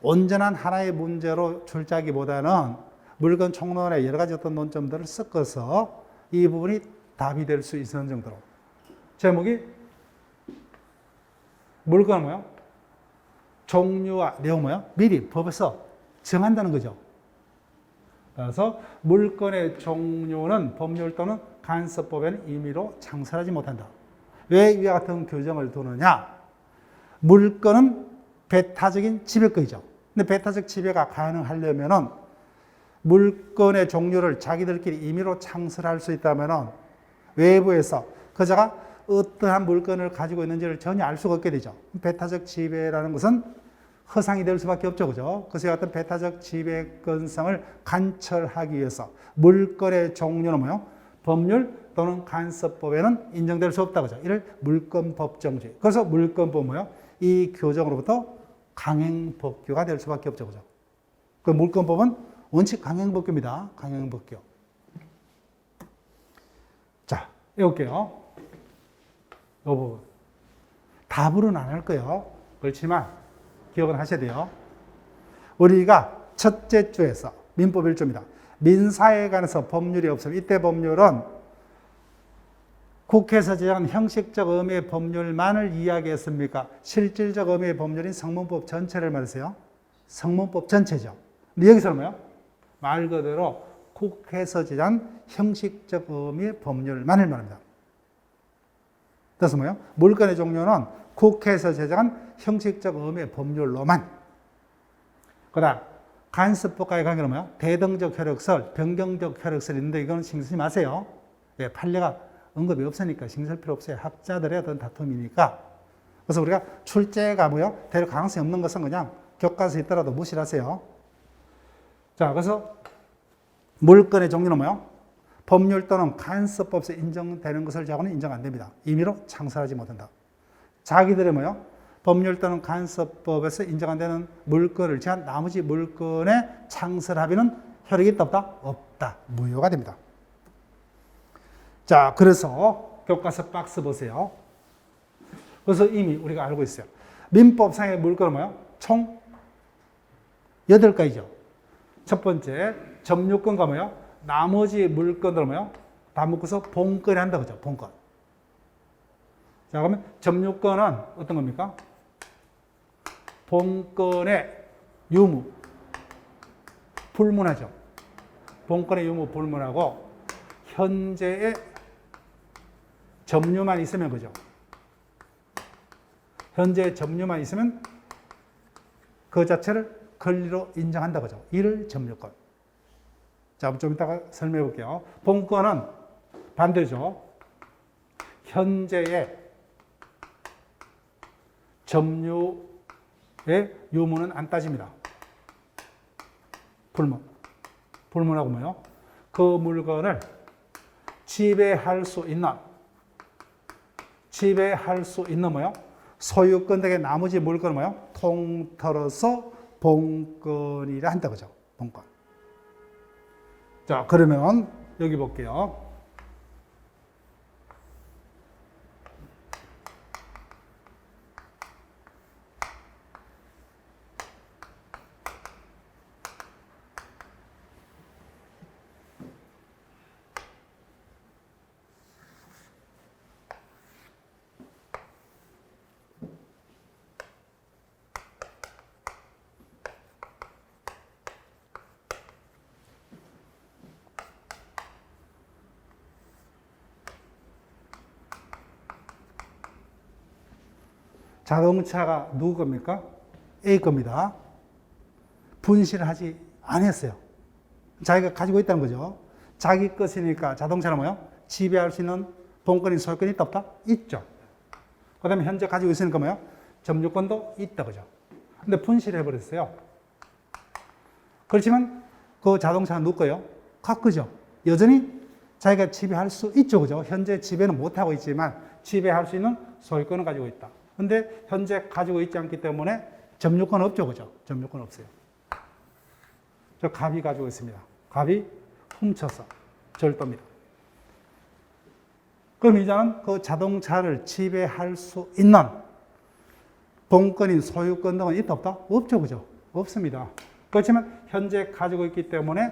온전한 하나의 문제로 출제하기보다는 물권 총론의 여러 가지 어떤 논점들을 섞어서 이 부분이 답이 될 수 있는 정도로. 제목이 물건은 종류와 내용 미리 법에서 정한다는 거죠. 그래서 물건의 종류는 법률 또는 간섭법에는 임의로 창설하지 못한다. 왜 이와 같은 규정을 두느냐? 물건은 배타적인 지배권이죠. 근데 배타적 지배가 가능하려면은 물건의 종류를 자기들끼리 임의로 창설할 수 있다면은 외부에서 그자가 어떠한 물건을 가지고 있는지를 전혀 알 수가 없게 되죠. 배타적 지배라는 것은 허상이 될 수밖에 없죠. 그죠? 그래서 어떤 배타적 지배권성을 관철하기 위해서 물건의 종류는 법률 또는 간섭법에는 인정될 수 없다. 그죠? 이를 물권법정주의. 그래서 물권법은 이 규정으로부터 강행법규가 될 수밖에 없죠. 그죠? 그 물권법은 원칙 강행법규입니다. 강행법규. 자, 해볼게요. 이 부분. 답으로는 안 할 거예요. 그렇지만 기억은 하셔야 돼요. 우리가 첫째 주에서 민법 1조입니다. 민사에 관해서 법률이 없으면 이때 법률은 국회에서 제정한 형식적 의미의 법률만을 이야기했습니까? 실질적 의미의 법률인 성문법 전체를 말하세요. 성문법 전체죠. 근데 여기서는 말 그대로 국회에서 제정한 형식적 의미의 법률만을 말합니다. 그래서 물건의 종류는 국회에서 제정한 형식적 의미의 법률로만. 그 다음, 간섭법과의 관계는 대등적 효력설, 변경적 효력설이 있는데 이거는 신경 쓰지 마세요. 판례가 언급이 없으니까 신경 쓸 필요 없어요. 학자들의 어떤 다툼이니까. 그래서 우리가 출제가 대략 가능성이 없는 것은 그냥 교과서에 있더라도 무시를 하세요. 자, 그래서 물건의 종류는 법률 또는 간섭법에서 인정되는 것을 자고는 인정 안 됩니다. 임의로 창설하지 못한다. 자기들의 법률 또는 간섭법에서 인정 안 되는 물건을 제한 나머지 물건의 창설 합의는 효력이 있다 없다? 없다. 무효가 됩니다. 자, 그래서 교과서 박스 보세요. 그래서 이미 우리가 알고 있어요. 민법상의 물건은 총 8가지죠. 첫 번째, 점유권과 나머지 물건들은 다 묶어서 본권이 한다, 그죠? 본권. 자, 그러면 점유권은 어떤 겁니까? 본권의 유무, 불문하죠. 본권의 유무, 불문하고, 현재의 점유만 있으면, 그죠? 현재의 점유만 있으면 그 자체를 권리로 인정한다, 그죠? 이를 점유권. 자, 좀 이따가 설명해 볼게요. 본권은 반대죠. 현재의 점유의 유무는 안 따집니다. 불문. 불문하고 그 물건을 지배할 수 있는 소유권 등의 나머지 물건은 통틀어서 본권이라 한다, 그죠? 본권. 자, 그러면 여기 볼게요. 자동차가 누구 겁니까? A 겁니다. 분실을 하지 않았어요. 자기가 가지고 있다는 거죠. 자기 것이니까 자동차는 뭐요? 지배할 수 있는 본권이 소유권이 있다 없다? 있죠. 그 다음에 현재 가지고 있으니까 뭐요? 점유권도 있다 그죠. 근데 분실해 버렸어요. 그렇지만 그 자동차가 누구 거예요? 가꾸죠. 여전히 자기가 지배할 수 있죠 그죠. 현재 지배는 못하고 있지만 지배할 수 있는 소유권을 가지고 있다. 근데 현재 가지고 있지 않기 때문에 점유권 없죠 그죠. 점유권 없어요. 저 갑이 가지고 있습니다. 갑이 훔쳐서 절도입니다. 그럼 이제는 그 자동차를 지배할 수 있는 본권인 소유권 등은 있다 없다? 없죠 그죠? 없습니다. 그렇지만 현재 가지고 있기 때문에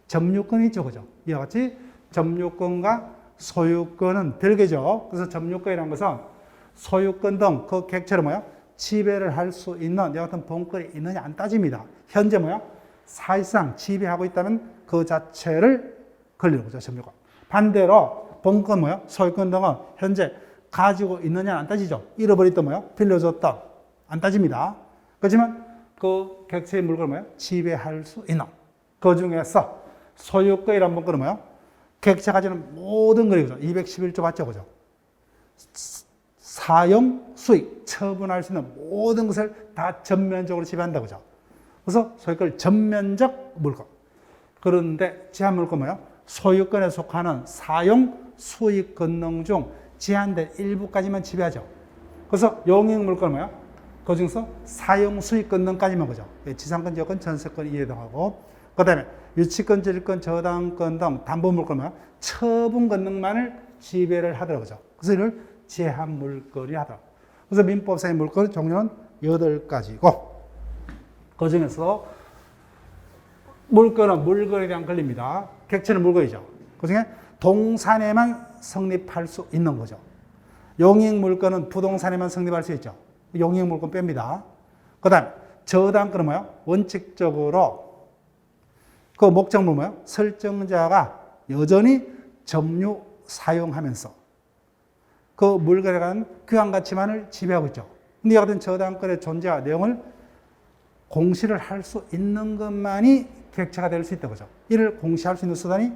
점유권이 있죠 그죠? 이와 같이 점유권과 소유권은 별개죠. 그래서 점유권이라는 것은 소유권 등 그 객체를 뭐야? 지배를 할 수 있는 이와 같은 본권이 있느냐 안 따집니다. 현재 뭐야? 사실상 지배하고 있다면 그 자체를 걸리는 거죠. 점유권. 반대로 본권 뭐야? 소유권 등은 현재 가지고 있느냐 안 따지죠. 잃어버렸다 뭐야? 빌려줬다 안 따집니다. 그렇지만 그 객체의 물건을 뭐야? 지배할 수 있는 그 중에서 소유권이란 본권은 뭐야? 객체가 가지는 모든 것이죠. 211조 맞죠, 그죠? 사용, 수익, 처분할 수 있는 모든 것을 다 전면적으로 지배한다, 그죠? 그래서 소유권을 전면적 물건. 그런데 제한 물건 뭐예요? 소유권에 속하는 사용, 수익 권능 중 제한된 일부까지만 지배하죠. 그래서 용익 물건은 뭐예요? 그 중에서 사용, 수익 권능까지만 그죠? 지상권, 지역권, 전세권 이해등하고 그 다음에 유치권, 질권, 저당권 등 담보 물건은 뭐예요? 처분 권능만을 지배를 하더라고요. 그죠? 그래서 이를 제한 물건이 하더라. 그래서 민법상의 물건 종류는 8가지고 그 중에서 물건은 물건에 대한 권리입니다. 객체는 물건이죠. 그 중에 동산에만 성립할 수 있는 거죠. 용익 물건은 부동산에만 성립할 수 있죠. 용익 물건 뺍니다. 그 다음에 저당권은 뭐예요? 원칙적으로 그 목적물 뭐예요? 설정자가 여전히 점유 사용하면서 그 물건에 관한 교환가치만을 지배하고 있죠. 근데 이 같은 저당권의 존재와 내용을 공시를 할 수 있는 것만이 객체가 될 수 있다고 하죠. 이를 공시할 수 있는 수단이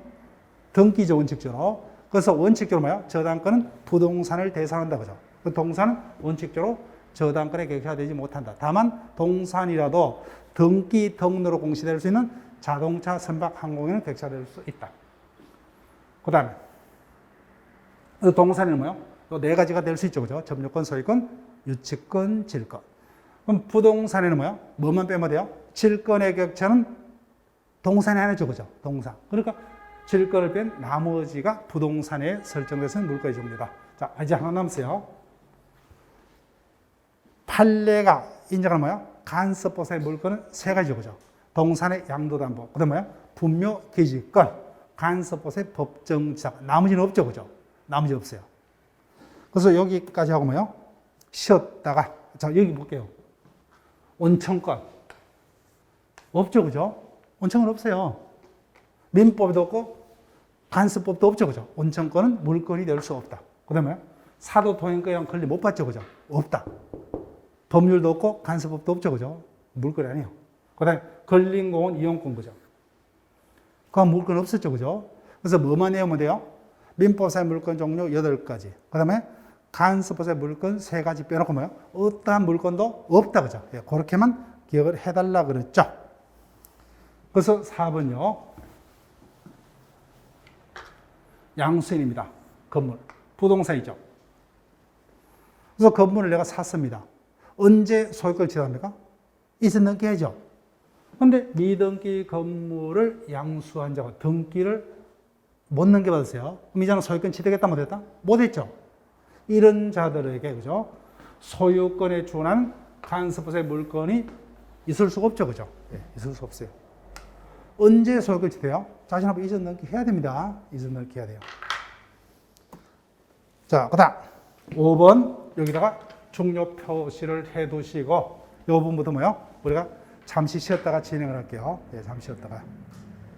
등기죠, 원칙적으로. 그래서 원칙적으로 뭐야? 저당권은 부동산을 대상한다고 하죠. 그 동산은 원칙적으로 저당권의 객체가 되지 못한다. 다만 동산이라도 등기 등록으로 공시될 수 있는 자동차, 선박, 항공에는 객체가 될 수 있다. 그 다음에 동산에는 뭐요? 또 4가지가 될 수 있죠, 그죠? 점유권, 소유권, 유치권, 질권. 그럼 부동산에는 뭐요? 뭐만 빼면 돼요? 질권의 객체는 동산에 하나죠, 그죠? 동산. 그러니까 질권을 뺀 나머지가 부동산에 설정돼서 물건이 됩니다. 자, 이제 하나 남았어요. 판례가 인정하는 뭐요? 간섭법상의 물건은 3가지죠, 그죠? 동산의 양도담보, 그 다음에 뭐요? 분묘 기지권, 간섭법상의 법정지상. 나머지는 없죠, 그죠? 나머지 없어요. 그래서 여기까지 하고 뭐요? 쉬었다가, 자, 여기 볼게요. 원청권. 없죠, 그죠? 원청은 없어요. 민법도 없고, 간섭법도 없죠, 그죠? 원청권은 물건이 될 수 없다. 그 다음에 사도 동행권이랑 권리 못 받죠, 그죠? 없다. 법률도 없고, 간섭법도 없죠, 그죠? 물건이 아니에요. 그 다음에 권리인공은 이용권, 그죠? 그 물건 없었죠, 그죠? 그래서 뭐만 외우면 돼요? 민법상의 물건 종류 8가지. 그 다음에 간섭법상의 물건 3가지 빼놓고 뭐예요? 어떠한 물건도 없다, 그죠? 예, 그렇게만 기억을 해달라 그랬죠. 그래서 4번요. 양수인입니다. 건물. 부동산이죠. 그래서 건물을 내가 샀습니다. 언제 소유권을 취득합니까? 이제 등기해야죠. 그런데 미등기 건물을 양수한 자가 등기를 못 넘겨받았어요. 그럼 이자는 소유권 취득했다 못했다? 못했죠. 이런 자들에게 그죠? 소유권에 준한 간섭법상의 물건이 있을 수가 없죠, 그죠? 네, 있을 수 없어요. 언제 소유권 취득해요? 자신하고 이전 넘기 해야 됩니다. 이전 넘기 해야 돼요. 자, 그다음 5번 여기다가 중요 표시를 해두시고 이 부분부터 뭐요? 우리가 잠시 쉬었다가 진행을 할게요. 네, 잠시 쉬었다가.